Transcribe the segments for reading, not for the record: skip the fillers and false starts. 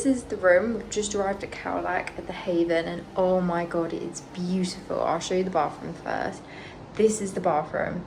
is the room. We've just arrived at Khao at the Haven, and oh my god, it's beautiful. I'll show you the bathroom first. This is the bathroom.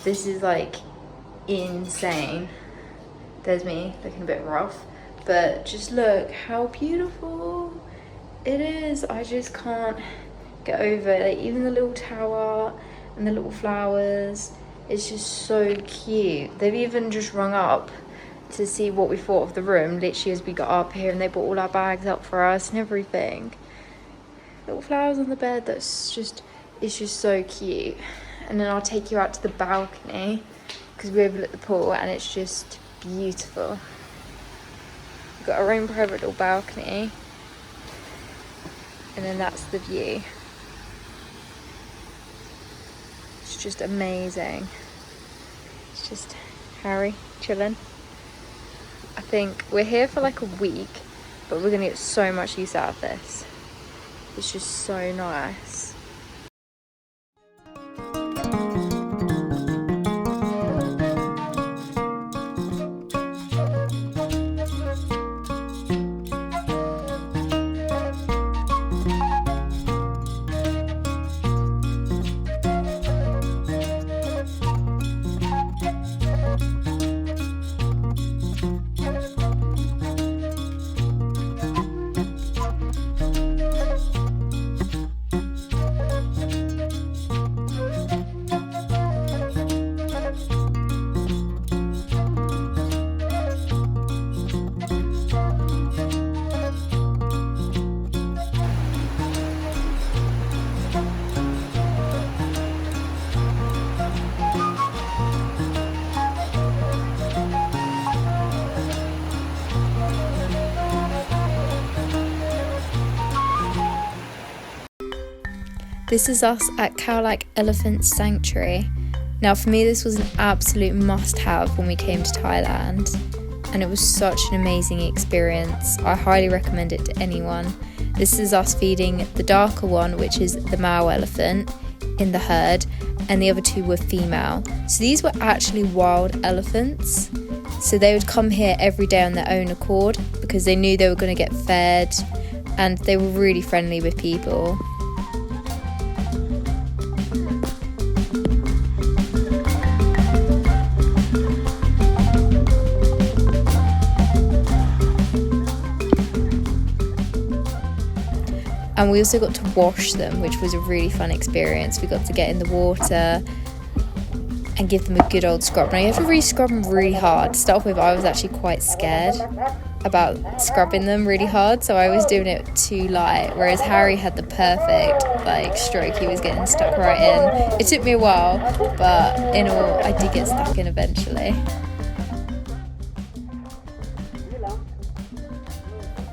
This is like insane. There's me looking a bit rough, but just look how beautiful it is. I just can't get over it. Like, even the little tower and the little flowers, it's just so cute. They've even just rung up to see what we thought of the room literally as we got up here, and they brought all our bags up for us and everything. Little flowers on the bed. It's just so cute. And then I'll take you out to the balcony because we overlook the pool, and it's just beautiful. We've got our own private little balcony, and then that's the view. It's just amazing. It's just Harry chilling. I think we're here for like a week, but we're gonna get so much use out of this. It's just so nice. This is us at Khao Elephant Sanctuary. Now for me this was an absolute must-have when we came to Thailand, and it was such an amazing experience. I highly recommend it to anyone. This is us feeding the darker one, which is the Mao elephant in the herd, and the other two were female. So these were actually wild elephants. So they would come here every day on their own accord because they knew they were going to get fed, and they were really friendly with people. And we also got to wash them, which was a really fun experience. We got to get in the water and give them a good old scrub. Now you have to really scrub them really hard. To start off with, I was actually quite scared about scrubbing them really hard, so I was doing it too light, whereas Harry had the perfect stroke. He was getting stuck right in. It took me a while, but in all, I did get stuck in eventually.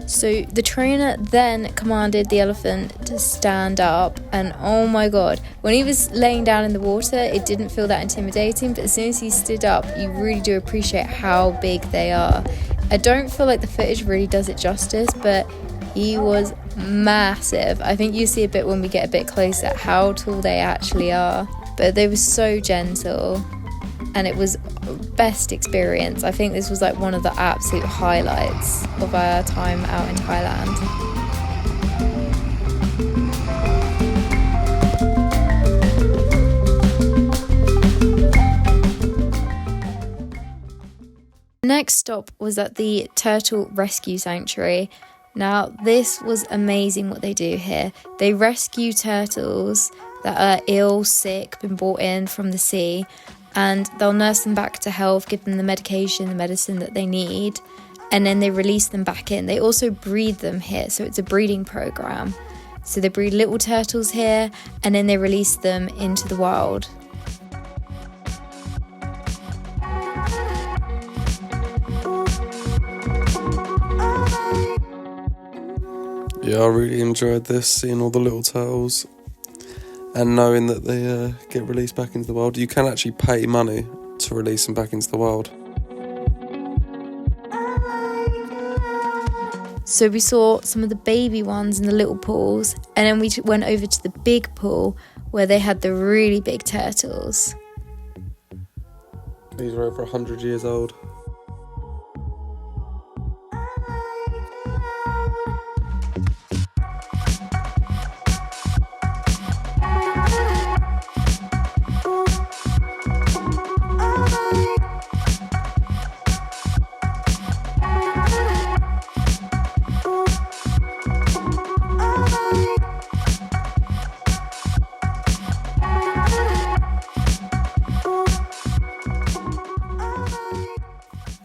So the trainer then commanded the elephant to stand up, and oh my god, when he was laying down in the water it didn't feel that intimidating, but as soon as he stood up you really do appreciate how big they are. I don't feel like the footage really does it justice, but he was massive. I think you see a bit when we get a bit closer how tall they actually are, but they were so gentle, and it was best experience. I think this was like one of the absolute highlights of our time out in Thailand. The next stop was at the Turtle Rescue Sanctuary. Now this was amazing what they do here. They rescue turtles that are ill, sick, been brought in from the sea, and they'll nurse them back to health, give them the medication, the medicine that they need, and then they release them back in. They also breed them here, so it's a breeding program. So they breed little turtles here, and then they release them into the wild. Yeah, I really enjoyed this, seeing all the little turtles and knowing that they get released back into the wild. You can actually pay money to release them back into the wild. So we saw some of the baby ones in the little pools, and then we went over to the big pool where they had the really big turtles. These are over 100 years old.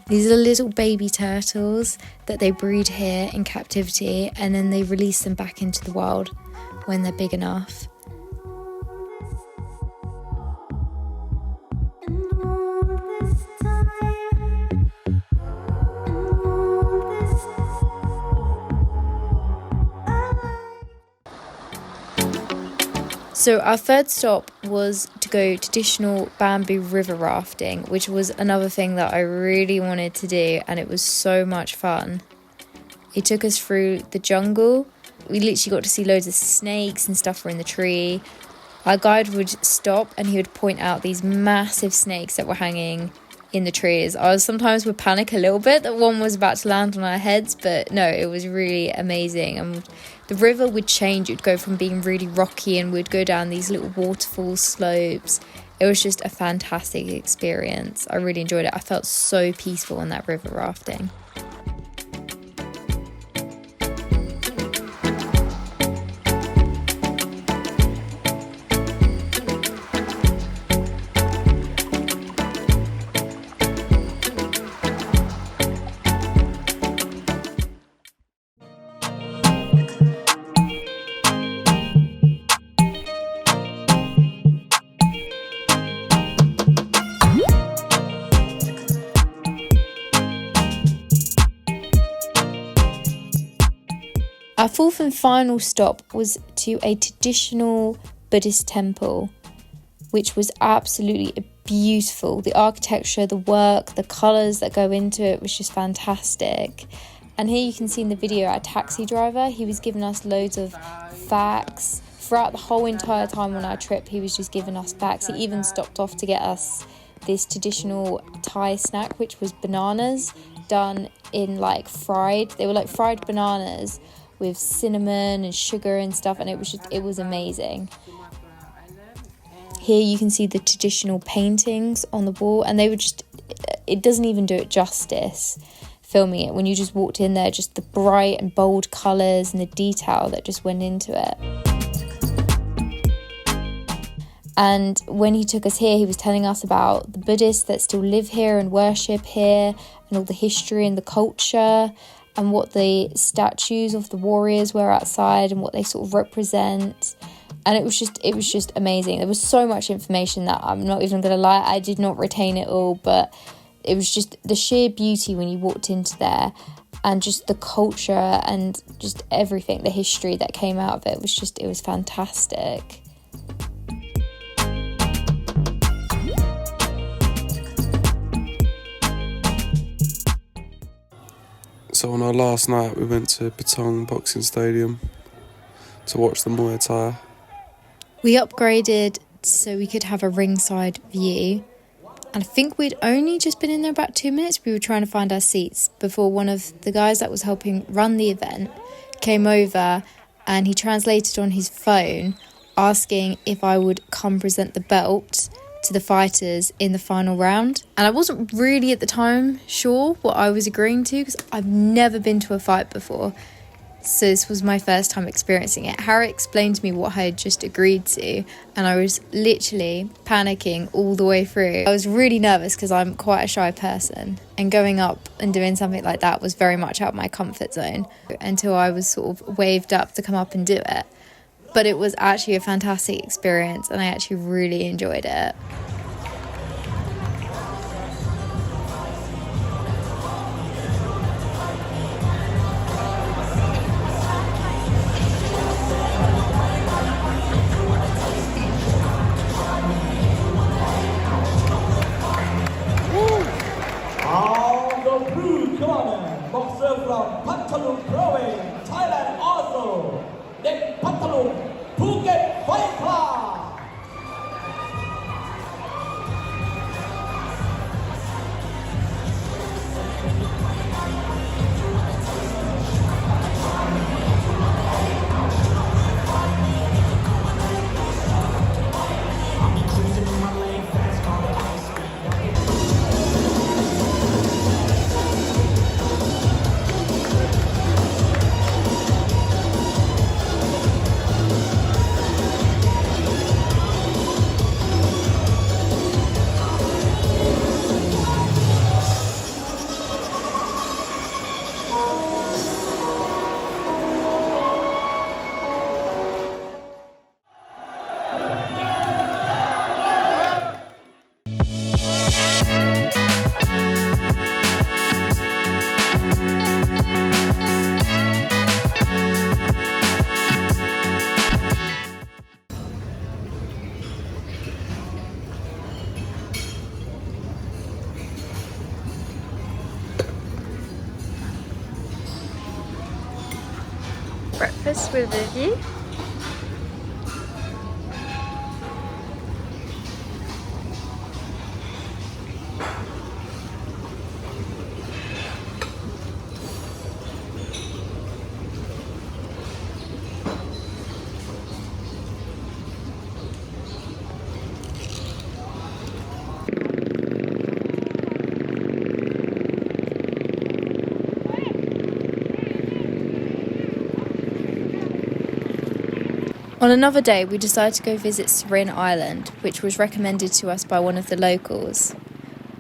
These are little baby turtles that they breed here in captivity, and then they release them back into the wild when they're big enough. So our third stop was to go traditional bamboo river rafting, which was another thing that I really wanted to do, and it was so much fun. It took us through the jungle. We literally got to see loads of snakes and stuff were in the tree. Our guide would stop and he would point out these massive snakes that were hanging in the trees. I sometimes would panic a little bit that one was about to land on our heads, but no, it was really amazing. And the river would change. It would go from being really rocky and we'd go down these little waterfall slopes. It was just a fantastic experience. I really enjoyed it. I felt so peaceful on that river rafting. Our fourth and final stop was to a traditional Buddhist temple, which was absolutely beautiful. The architecture, the work, the colours that go into it was just fantastic. And here you can see in the video our taxi driver, he was giving us loads of facts. Throughout the whole entire time on our trip, he was just giving us facts. He even stopped off to get us this traditional Thai snack, which was bananas done in fried. They were like fried bananas with cinnamon and sugar and stuff, and it was amazing. Here you can see the traditional paintings on the wall, and they were just, it doesn't even do it justice filming it. When you just walked in there, just the bright and bold colours and the detail that just went into it. And when he took us here, he was telling us about the Buddhists that still live here and worship here, and all the history and the culture, and what the statues of the warriors were outside and what they sort of represent. And it was just amazing. There was so much information that I'm not even going to lie, I did not retain it all, but it was just the sheer beauty when you walked into there, and just the culture and just everything, the history that came out of it was fantastic. So on our last night, we went to Patong Boxing Stadium to watch the Muay Thai. We upgraded so we could have a ringside view. And I think we'd only just been in there about 2 minutes. We were trying to find our seats before one of the guys that was helping run the event came over, and he translated on his phone asking if I would come present the belt to the fighters in the final round. And I wasn't really at the time sure what I was agreeing to, because I've never been to a fight before, so this was my first time experiencing it. Harry explained to me what I had just agreed to, and I was literally panicking all the way through. I was really nervous because I'm quite a shy person, and going up and doing something like that was very much out of my comfort zone until I was sort of waved up to come up and do it. But it was actually a fantastic experience, and I actually really enjoyed it. The blue corner, boxer from Pathalung Province, Thailand also, Nek Pathalung, Phuket Fight Club. breakfast with Vivi. On another day, we decided to go visit Serin Island, which was recommended to us by one of the locals.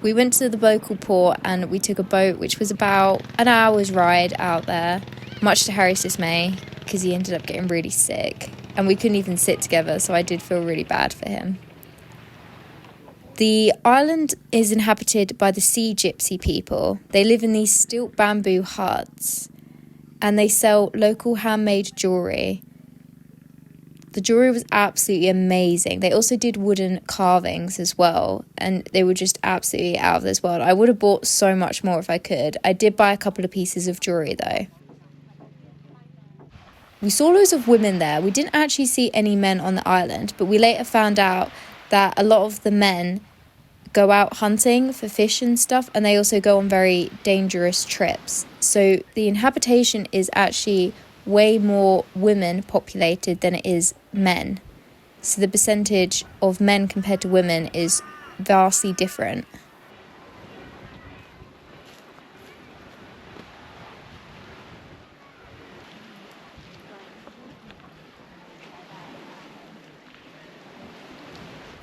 We went to the local port and we took a boat, which was about an hour's ride out there, much to Harry's dismay, because he ended up getting really sick. And we couldn't even sit together, so I did feel really bad for him. The island is inhabited by the Sea Gypsy people. They live in these stilt bamboo huts, and they sell local handmade jewellery. The jewellery was absolutely amazing. They also did wooden carvings as well, and they were just absolutely out of this world. I would have bought so much more if I could. I did buy a couple of pieces of jewellery though. We saw loads of women there. We didn't actually see any men on the island, but we later found out that a lot of the men go out hunting for fish and stuff, and they also go on very dangerous trips. So the inhabitation is actually way more women populated than it is men. So the percentage of men compared to women is vastly different.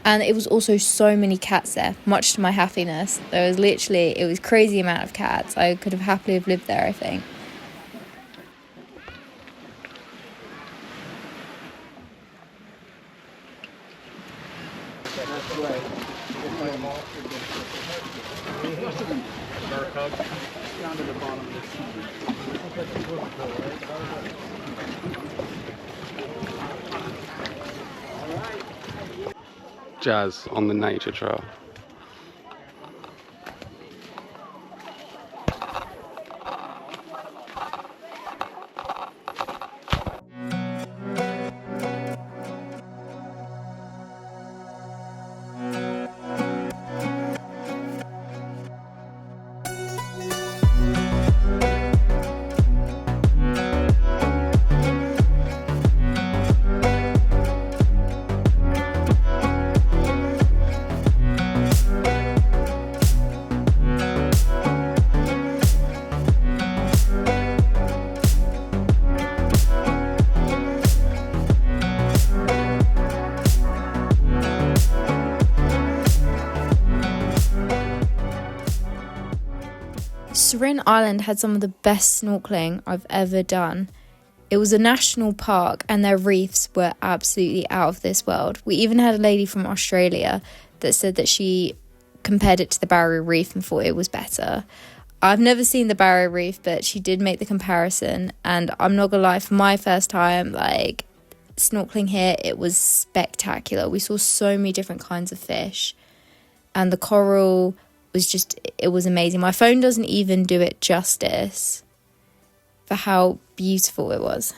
And it was also so many cats there, much to my happiness. It was crazy amount of cats. I could have happily have lived there, I think. Jazz on the nature trail. Serin Island had some of the best snorkeling I've ever done. It was a national park and their reefs were absolutely out of this world. We even had a lady from Australia that said that she compared it to the Barrier Reef and thought it was better. I've never seen the Barrier Reef, but she did make the comparison, and I'm not gonna lie, for my first time snorkeling here, it was spectacular. We saw so many different kinds of fish, and the coral it was amazing. My phone doesn't even do it justice for how beautiful it was.